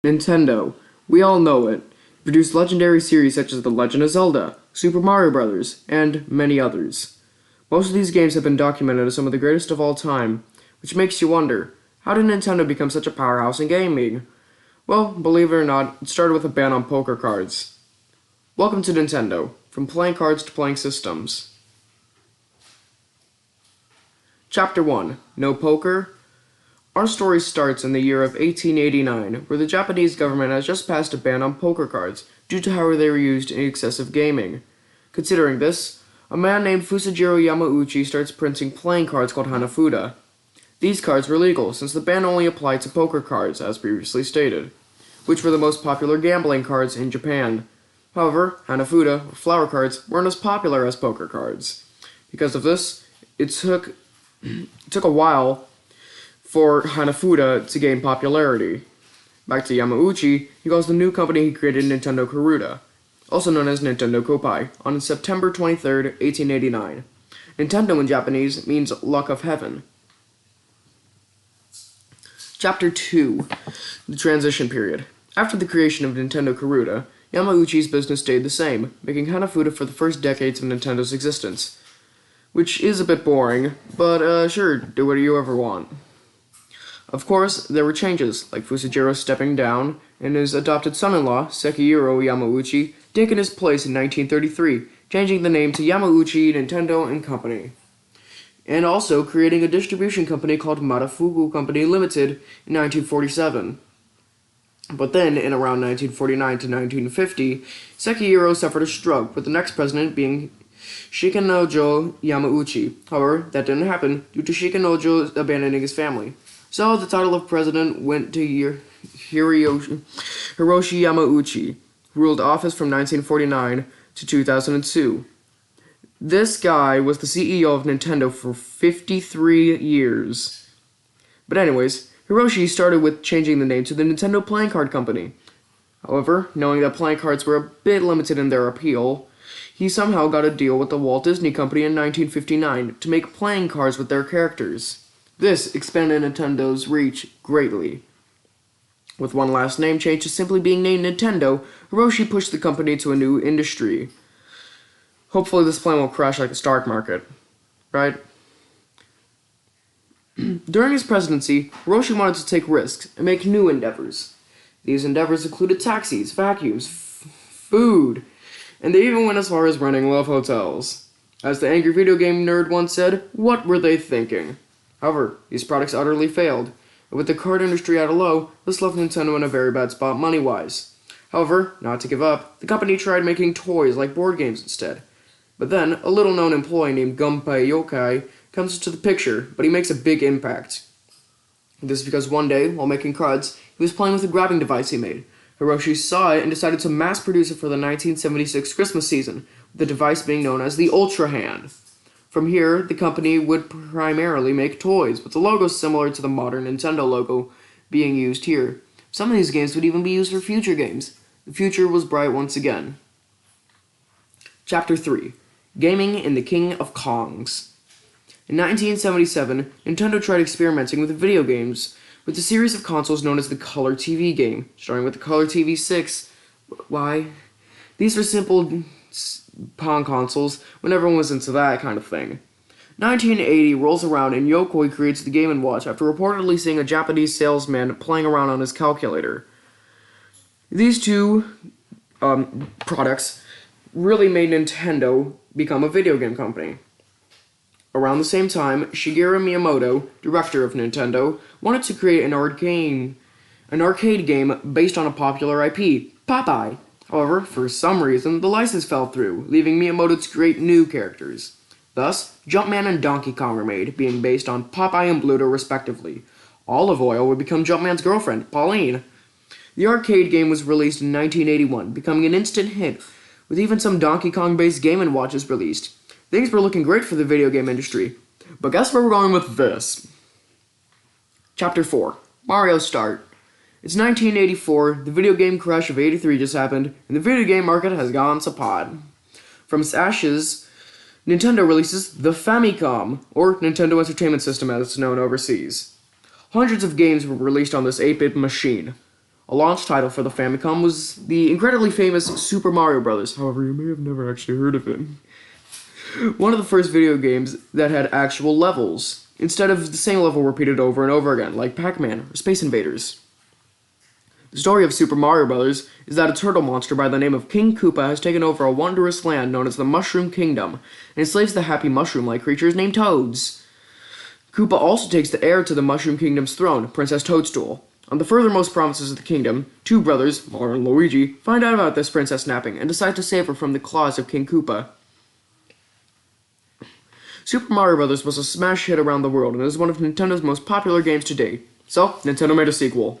Nintendo. We all know it. It produced legendary series such as The Legend of Zelda, Super Mario Bros., and many others. Most of these games have been documented as some of the greatest of all time, which makes you wonder, how did Nintendo become such a powerhouse in gaming? Well, believe it or not, it started with a ban on poker cards. Welcome to Nintendo, from playing cards to playing systems. Chapter 1, No Poker? Our story starts in the year of 1889, where the Japanese government has just passed a ban on poker cards due to how they were used in excessive gaming. Considering this, a man named Fusajiro Yamauchi starts printing playing cards called Hanafuda. These cards were legal since the ban only applied to poker cards, as previously stated, which were the most popular gambling cards in Japan. However, Hanafuda, or flower cards, weren't as popular as poker cards. Because of this, it took a while for Hanafuda to gain popularity. Back to Yamauchi, he calls the new company he created Nintendo Karuta, also known as Nintendo Kopai, on September 23, 1889. Nintendo in Japanese means luck of heaven. Chapter 2, the transition period. After the creation of Nintendo Karuta, Yamauchi's business stayed the same, making Hanafuda for the first decades of Nintendo's existence. Which is a bit boring, but sure, do what you ever want. Of course, there were changes, like Fusajiro stepping down, and his adopted son-in-law, Sekihiro Yamauchi, taking his place in 1933, changing the name to Yamauchi Nintendo and Company. And also creating a distribution company called Marafuku Company Limited in 1947. But then, in around 1949 to 1950, Sekihiro suffered a stroke, with the next president being Shikanojo Yamauchi. However, that didn't happen due to Shikanojo abandoning his family. So the title of president went to Hiroshi Yamauchi, who ruled office from 1949 to 2002. This guy was the CEO of Nintendo for 53 years. But anyways, Hiroshi started with changing the name to the Nintendo Playing Card Company. However, knowing that playing cards were a bit limited in their appeal, he somehow got a deal with the Walt Disney Company in 1959 to make playing cards with their characters. This expanded Nintendo's reach greatly. With one last name change to simply being named Nintendo, Hiroshi pushed the company to a new industry. Hopefully this plane won't crash like the stock market, right? During his presidency, Hiroshi wanted to take risks and make new endeavors. These endeavors included taxis, vacuums, food, and they even went as far as running love hotels. As the angry video game nerd once said, what were they thinking? However, these products utterly failed, and with the card industry at a low, this left Nintendo in a very bad spot money-wise. However, not to give up, the company tried making toys like board games instead. But then, a little-known employee named Gunpei Yokai comes into the picture, but he makes a big impact. This is because one day, while making cards, he was playing with a grabbing device he made. Hiroshi saw it and decided to mass-produce it for the 1976 Christmas season, with the device being known as the Ultra Hand. From here, the company would primarily make toys, with the logo similar to the modern Nintendo logo being used here. Some of these games would even be used for future games. The future was bright once again. Chapter 3, Gaming in the King of Kongs. In 1977, Nintendo tried experimenting with video games with a series of consoles known as the Color TV game, starting with the Color TV 6. Why? These were simple Pong consoles when everyone was into that kind of thing. 1980 rolls around and Yokoi creates the Game & Watch after reportedly seeing a Japanese salesman playing around on his calculator. These two products really made Nintendo become a video game company. Around the same time, Shigeru Miyamoto, director of Nintendo, wanted to create an arcade game based on a popular IP, Popeye. However, for some reason, the license fell through, leaving Miyamoto to create new characters. Thus, Jumpman and Donkey Kong were made, being based on Popeye and Bluto respectively. Olive Oil would become Jumpman's girlfriend, Pauline. The arcade game was released in 1981, becoming an instant hit, with even some Donkey Kong-based Game & Watches released. Things were looking great for the video game industry. But guess where we're going with this? Chapter 4, Mario Start. It's 1984, the video game crash of '83 just happened, and the video game market has gone to pot. From its ashes, Nintendo releases the Famicom, or Nintendo Entertainment System as it's known overseas. Hundreds of games were released on this 8-bit machine. A launch title for the Famicom was the incredibly famous Super Mario Bros. However, you may have never actually heard of it. One of the first video games that had actual levels, instead of the same level repeated over and over again, like Pac-Man or Space Invaders. The story of Super Mario Bros. Is that a turtle monster by the name of King Koopa has taken over a wondrous land known as the Mushroom Kingdom, and enslaves the happy mushroom-like creatures named Toads. Koopa also takes the heir to the Mushroom Kingdom's throne, Princess Toadstool. On the furthermost provinces of the kingdom, two brothers, Mario and Luigi, find out about this princess napping and decide to save her from the claws of King Koopa. Super Mario Bros. Was a smash hit around the world and is one of Nintendo's most popular games to date. So, Nintendo made a sequel.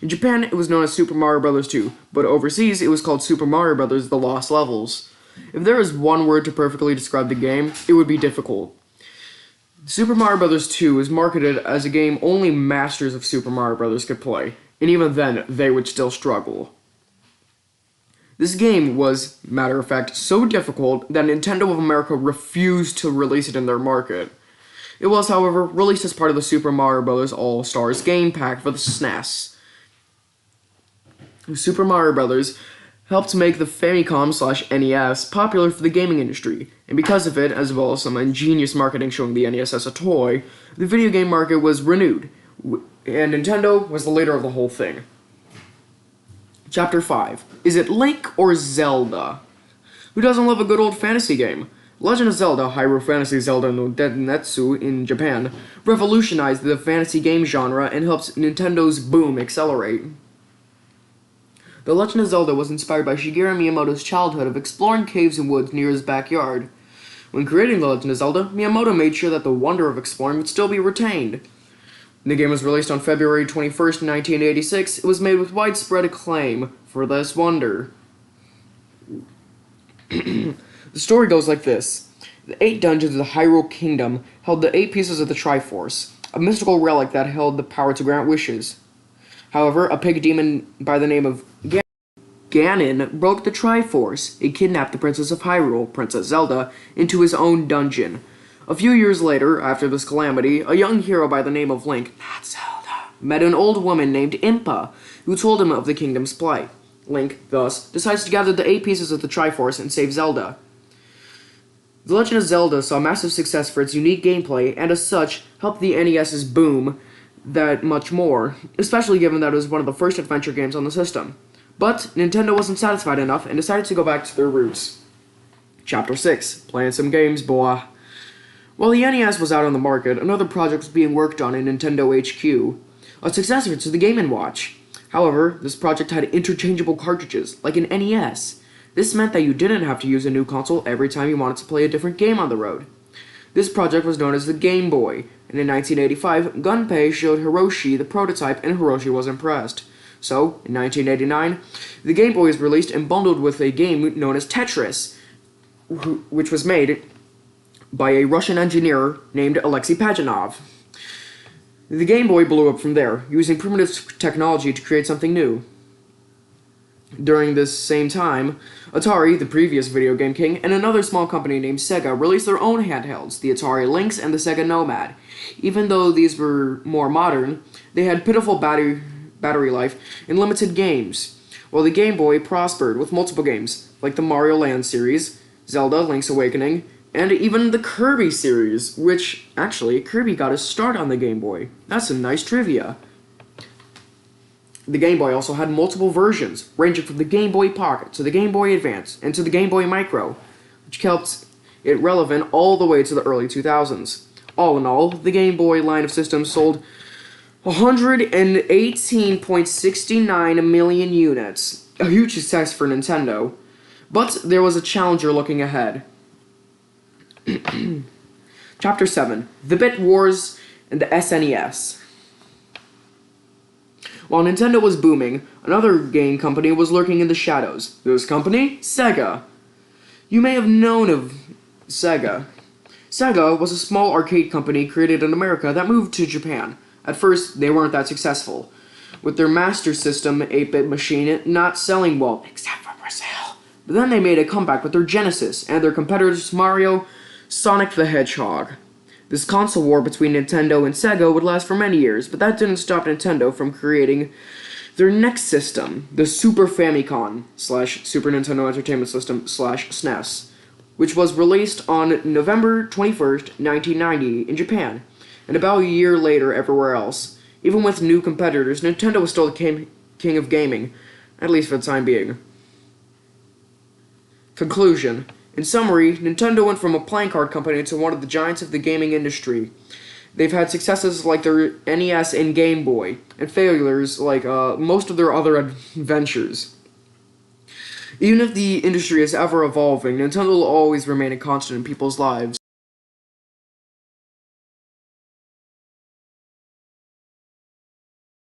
In Japan, it was known as Super Mario Bros. 2, but overseas, it was called Super Mario Bros. The Lost Levels. If there is one word to perfectly describe the game, it would be difficult. Super Mario Bros. 2 is marketed as a game only masters of Super Mario Bros. Could play, and even then, they would still struggle. This game was, matter of fact, so difficult that Nintendo of America refused to release it in their market. It was, however, released as part of the Super Mario Bros. All-Stars game pack for the SNES. Super Mario Bros. Helped make the Famicom/NES popular for the gaming industry, and because of it, as well as some ingenious marketing showing the NES as a toy, the video game market was renewed, and Nintendo was the leader of the whole thing. Chapter 5. Is it Link or Zelda? Who doesn't love a good old fantasy game? Legend of Zelda, Hyrule Fantasy Zelda no Densetsu in Japan, revolutionized the fantasy game genre and helped Nintendo's boom accelerate. The Legend of Zelda was inspired by Shigeru Miyamoto's childhood of exploring caves and woods near his backyard. When creating The Legend of Zelda, Miyamoto made sure that the wonder of exploring would still be retained. The game was released on February 21st, 1986. It was made with widespread acclaim for this wonder. The story goes like this. The 8 dungeons of the Hyrule Kingdom held the 8 pieces of the Triforce, a mystical relic that held the power to grant wishes. However, a pig demon by the name of Ganon broke the Triforce. He kidnapped the Princess of Hyrule, Princess Zelda, into his own dungeon. A few years later, after this calamity, a young hero by the name of Link, not Zelda, met an old woman named Impa, who told him of the kingdom's plight. Link, thus, decides to gather the 8 pieces of the Triforce and save Zelda. The Legend of Zelda saw massive success for its unique gameplay, and as such, helped the NES's boom that much more, especially given that it was one of the first adventure games on the system. But Nintendo wasn't satisfied enough and decided to go back to their roots. Chapter 6. Playing some games, boy. While the NES was out on the market, another project was being worked on in Nintendo HQ, a successor to the Game & Watch. However, this project had interchangeable cartridges, like an NES. This meant that you didn't have to use a new console every time you wanted to play a different game on the road. This project was known as the Game Boy, and in 1985, Gunpei showed Hiroshi the prototype and Hiroshi was impressed. So, in 1989, the Game Boy was released and bundled with a game known as Tetris, which was made by a Russian engineer named Alexei Pajitnov. The Game Boy blew up from there, using primitive technology to create something new. During this same time, Atari, the previous video game king, and another small company named Sega released their own handhelds, the Atari Lynx and the Sega Nomad. Even though these were more modern, they had pitiful battery life and limited games, while the Game Boy prospered with multiple games, like the Mario Land series, Zelda Link's Awakening, and even the Kirby series, which, actually, Kirby got his start on the Game Boy. That's some nice trivia. The Game Boy also had multiple versions, ranging from the Game Boy Pocket to the Game Boy Advance and to the Game Boy Micro, which kept it relevant all the way to the early 2000s. All in all, the Game Boy line of systems sold 118.69 million units, a huge success for Nintendo. But there was a challenger looking ahead. Chapter 7. The Bit Wars and the SNES. While Nintendo was booming, another game company was lurking in the shadows. This company? Sega. You may have known of Sega. Sega was a small arcade company created in America that moved to Japan. At first, they weren't that successful, with their Master System 8-bit machine not selling well, except for Brazil. But then they made a comeback with their Genesis and their competitors Mario, Sonic the Hedgehog. This console war between Nintendo and Sega would last for many years, but that didn't stop Nintendo from creating Their next system, the Super Famicom / Super Nintendo Entertainment System / SNES, which was released on November 21st, 1990 in Japan, and about a year later everywhere else. Even with new competitors, Nintendo was still the king of gaming, at least for the time being. Conclusion. In summary, Nintendo went from a playing card company to one of the giants of the gaming industry. They've had successes like their NES and Game Boy, and failures like most of their other ventures. Even if the industry is ever evolving, Nintendo will always remain a constant in people's lives.